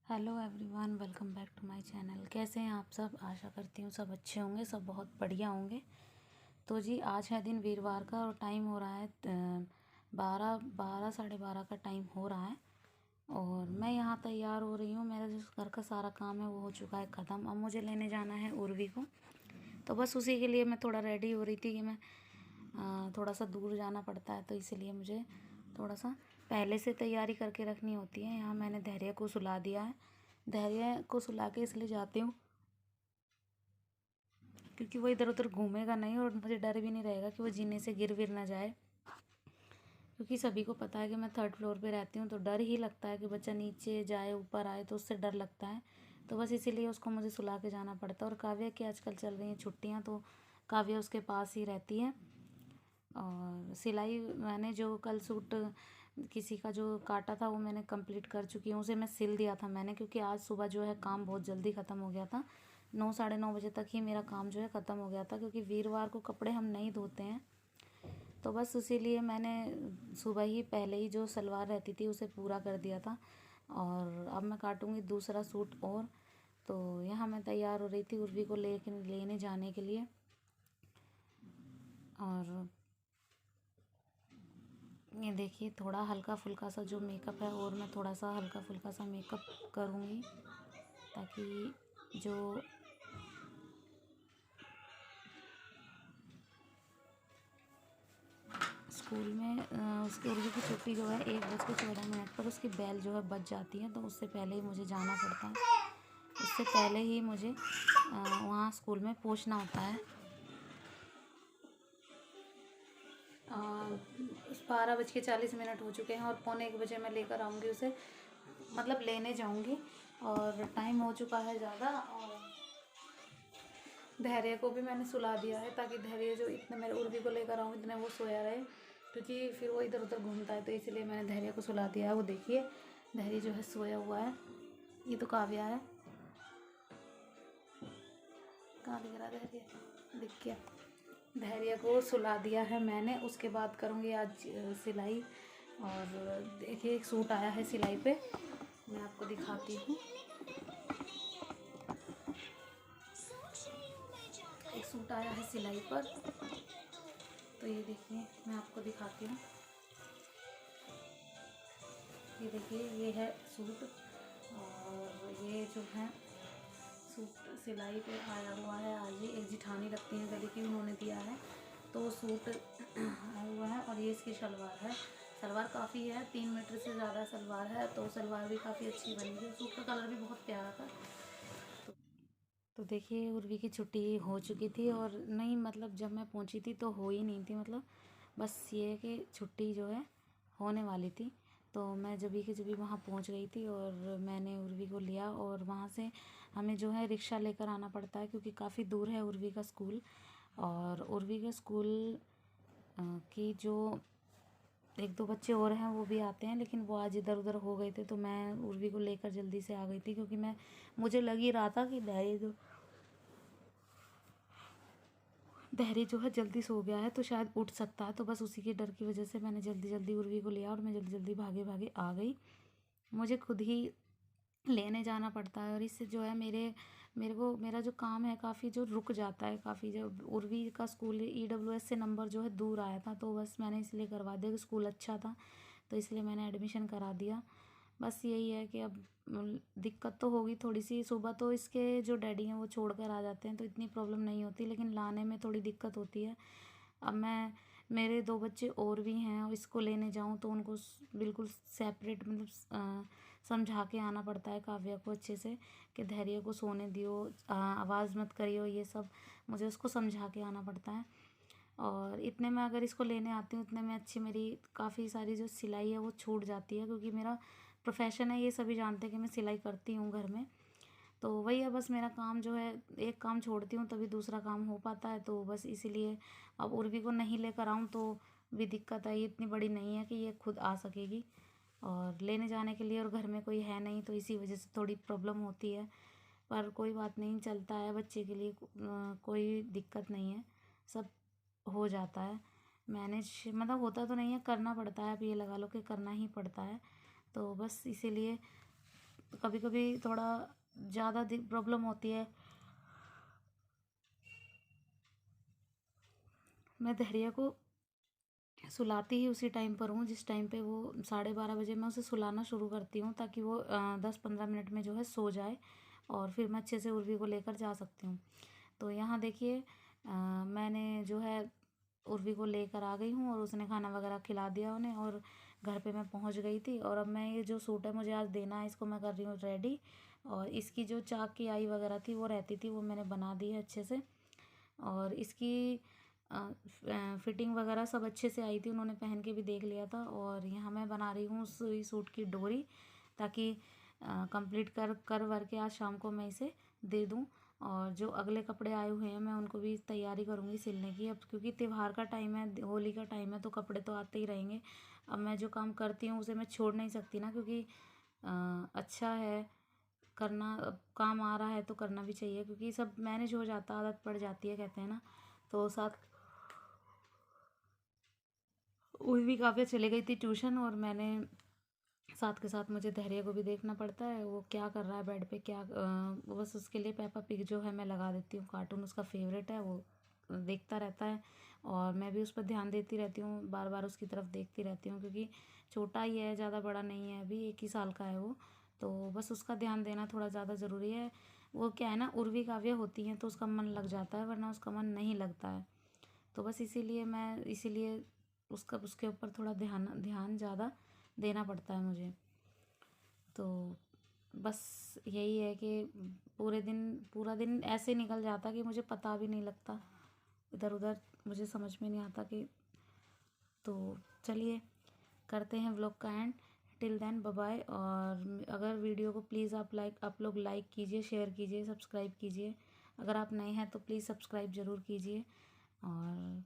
Hello everyone, welcome back to my channel. कैसे हैं आप सब? आशा करती हूँ सब अच्छे होंगे, सब बहुत बढ़िया होंगे। तो जी आज है दिन वीरवार का और टाइम हो रहा है 12 का टाइम हो रहा है। और मैं यहाँ तैयार हो रही हूँ। मेरा जो घर का सारा काम है वो हो चुका है ख़त्म। अब मुझे लेने जाना है उर्वी को। तो बस उसी के लिए मैं थोड़ा रेडी हो रही थी कि मैं थोड़ा सा दूर जाना पड़ता है, तो इसीलिए मुझे थोड़ा सा पहले से तैयारी करके रखनी होती है। यहाँ मैंने धैर्य को सुला दिया है। धैर्य को सुला के इसलिए जाती हूँ क्योंकि वो इधर उधर घूमेगा नहीं और मुझे डर भी नहीं रहेगा कि वो जीने से गिर विर ना जाए। क्योंकि सभी को पता है कि मैं 3rd फ्लोर पे रहती हूँ, तो डर ही लगता है कि बच्चा नीचे जाए ऊपर आए, तो उससे डर लगता है। तो बस इसीलिए उसको मुझे सुला के जाना पड़ता है। और काव्या की आजकल चल रही हैं छुट्टियाँ, तो काव्या उसके पास ही रहती है। और सिलाई मैंने जो कल सूट किसी का जो काटा था वो मैंने कंप्लीट कर चुकी हूँ। उसे मैं सिल दिया था मैंने, क्योंकि आज सुबह जो है काम बहुत जल्दी ख़त्म हो गया था। 9 साढ़े 9 बजे तक ही मेरा काम जो है ख़त्म हो गया था, क्योंकि वीरवार को कपड़े हम नहीं धोते हैं। तो बस इसीलिए मैंने सुबह ही पहले ही जो सलवार रहती थी उसे पूरा कर दिया था। और अब मैं काटूँगी दूसरा सूट। और तो यहाँ मैं तैयार हो रही थी उर्वी को लेने जाने के लिए। और ये देखिए थोड़ा हल्का फुल्का सा जो मेकअप है, और मैं थोड़ा सा हल्का फुल्का सा मेकअप करूँगी ताकि जो स्कूल में उसकी उर्दू की छुट्टी जो है 1:14 पर उसकी बेल जो है बज जाती है, तो उससे पहले ही मुझे जाना पड़ता है। उससे पहले ही मुझे वहाँ स्कूल में पहुँचना होता है। 12:40 हो चुके हैं और 12:45 मैं लेकर आऊँगी उसे, मतलब लेने जाऊँगी। और टाइम हो चुका है ज़्यादा। और धैर्य को भी मैंने सुला दिया है ताकि धैर्य जो इतने मेरे उर्वी को लेकर आऊँ इतने वो सोया रहे, क्योंकि फिर वो इधर उधर घूमता है। तो इसलिए मैंने धैर्य को सुला दिया है। वो देखिए धैर्य जो है सोया हुआ है। ये तो काव्या है। कहाँ दिख रहा धैर्य? दिख गया। धैर्य को सुला दिया है मैंने। उसके बाद करूँगी आज सिलाई। और देखिए एक सूट आया है सिलाई पे, मैं आपको दिखाती हूँ। एक सूट आया है सिलाई पर, तो ये देखिए मैं आपको दिखाती हूँ। ये देखिए ये है सूट। और ये जो है सूट सिलाई पे आया हुआ है आज ही। एक जिठानी लगती है गले की, उन्होंने दिया है, तो सूट आया हुआ है। और ये इसकी शलवार है। सलवार काफ़ी है, 3 मीटर से ज़्यादा सलवार है, तो सलवार भी काफ़ी अच्छी बनी है। सूट का कलर भी बहुत प्यारा था। तो देखिए उर्वी की छुट्टी हो चुकी थी, और नहीं मतलब जब मैं पहुंची थी तो हो ही नहीं थी, मतलब बस ये कि छुट्टी जो है होने वाली थी। तो मैं जब भी वहाँ पहुँच गई थी और मैंने उर्वी को लिया। और वहाँ से हमें जो है रिक्शा लेकर आना पड़ता है, क्योंकि काफ़ी दूर है उर्वी का स्कूल। और उर्वी के स्कूल की जो 1-2 बच्चे और हैं वो भी आते हैं, लेकिन वो आज इधर उधर हो गए थे, तो मैं उर्वी को लेकर जल्दी से आ गई थी। क्योंकि मुझे लग ही रहा था कि धैर्य जो है जल्दी सो गया है, तो शायद उठ सकता है। तो बस उसी के डर की वजह से मैंने जल्दी जल्दी उर्वी को लिया और मैं जल्दी जल्दी भागे भागे आ गई। मुझे खुद ही लेने जाना पड़ता है, और इससे जो है मेरे को मेरा जो काम है काफ़ी जो रुक जाता है काफ़ी। जब उर्वी का स्कूल EWS से नंबर जो है दूर आया था, तो बस मैंने इसलिए करवा दिया कि स्कूल अच्छा था, तो इसलिए मैंने एडमिशन करा दिया। बस यही है कि अब दिक्कत तो होगी थोड़ी सी। सुबह तो इसके जो डैडी हैं वो छोड़ कर आ जाते हैं, तो इतनी प्रॉब्लम नहीं होती, लेकिन लाने में थोड़ी दिक्कत होती है। अब मेरे 2 बच्चे और भी हैं, और इसको लेने जाऊँ तो उनको बिल्कुल सेपरेट, मतलब समझा के आना पड़ता है काव्या को अच्छे से कि धैर्य को सोने दियो, आवाज़ मत करियो, ये सब मुझे उसको समझा के आना पड़ता है। और इतने में अगर इसको लेने आती हूँ इतने में अच्छी मेरी काफ़ी सारी जो सिलाई है वो छूट जाती है, क्योंकि मेरा प्रोफेशन है, ये सभी जानते हैं कि मैं सिलाई करती हूँ घर में। तो वही है, बस मेरा काम जो है एक काम छोड़ती हूँ तभी दूसरा काम हो पाता है। तो बस इसीलिए अब उर्वी को नहीं लेकर आऊँ तो भी दिक्कत है। ये इतनी बड़ी नहीं है कि ये खुद आ सकेगी, और लेने जाने के लिए और घर में कोई है नहीं, तो इसी वजह से थोड़ी प्रॉब्लम होती है। पर कोई बात नहीं, चलता है बच्चे के लिए, कोई दिक्कत नहीं है, सब हो जाता है मैनेज। मतलब होता तो नहीं है, करना पड़ता है। अब ये लगा लो कि करना ही पड़ता है। तो बस इसीलिए कभी कभी थोड़ा ज़्यादा प्रॉब्लम होती है। मैं धैर्य को सुलाती ही उसी टाइम पर हूँ जिस टाइम पे वो 12:30 बजे मैं उसे सुलाना शुरू करती हूँ, ताकि वो 10-15 मिनट में जो है सो जाए और फिर मैं अच्छे से उर्वी को लेकर जा सकती हूँ। तो यहाँ देखिए मैंने जो है उर्वी को लेकर आ गई हूँ और उसने खाना वगैरह खिला दिया उन्हें, और घर पे मैं पहुँच गई थी। और अब मैं ये जो सूट है मुझे आज देना है, इसको मैं कर रही हूँ रेडी। और इसकी जो चाक की आई वगैरह थी वो रहती थी, वो मैंने बना दी है अच्छे से। और इसकी फिटिंग वगैरह सब अच्छे से आई थी, उन्होंने पहन के भी देख लिया था। और यहाँ मैं बना रही हूँ सुई सूट की डोरी, ताकि कंप्लीट कर कर वर के आज शाम को मैं इसे दे दूँ। और जो अगले कपड़े आए हुए हैं मैं उनको भी तैयारी करूँगी सिलने की, अब क्योंकि त्योहार का टाइम है, होली का टाइम है, तो कपड़े तो आते ही रहेंगे। अब मैं जो काम करती हूँ उसे मैं छोड़ नहीं सकती ना, क्योंकि अच्छा है करना, अब काम आ रहा है तो करना भी चाहिए, क्योंकि सब मैनेज हो जाता, आदत पड़ जाती है कहते हैं ना। तो साथ उर्वी काव्या चली गई थी ट्यूशन, और मैंने साथ के साथ मुझे धैर्य को भी देखना पड़ता है, वो क्या कर रहा है बेड पे, क्या वो बस उसके लिए पेपा पिग जो है मैं लगा देती हूँ, कार्टून उसका फेवरेट है, वो देखता रहता है। और मैं भी उस पर ध्यान देती रहती हूँ, बार बार उसकी तरफ देखती रहती हूँ, क्योंकि छोटा ही है, ज़्यादा बड़ा नहीं है, अभी 1 ही साल का है वो। तो बस उसका ध्यान देना थोड़ा ज़्यादा ज़रूरी है। वो क्या है ना, उर्वी काव्या होती हैं तो उसका मन लग जाता है, वरना उसका मन नहीं लगता है। तो बस इसीलिए उसका उसके ऊपर थोड़ा ध्यान ध्यान ज़्यादा देना पड़ता है मुझे। तो बस यही है कि पूरा दिन ऐसे निकल जाता कि मुझे पता भी नहीं लगता, इधर उधर मुझे समझ में नहीं आता कि। तो चलिए करते हैं व्लॉग का end. Till then bye bye. और अगर वीडियो को प्लीज़ आप लोग लाइक कीजिए, शेयर कीजिए, सब्सक्राइब कीजिए। अगर आप नए हैं तो प्लीज़ सब्सक्राइब ज़रूर कीजिए। और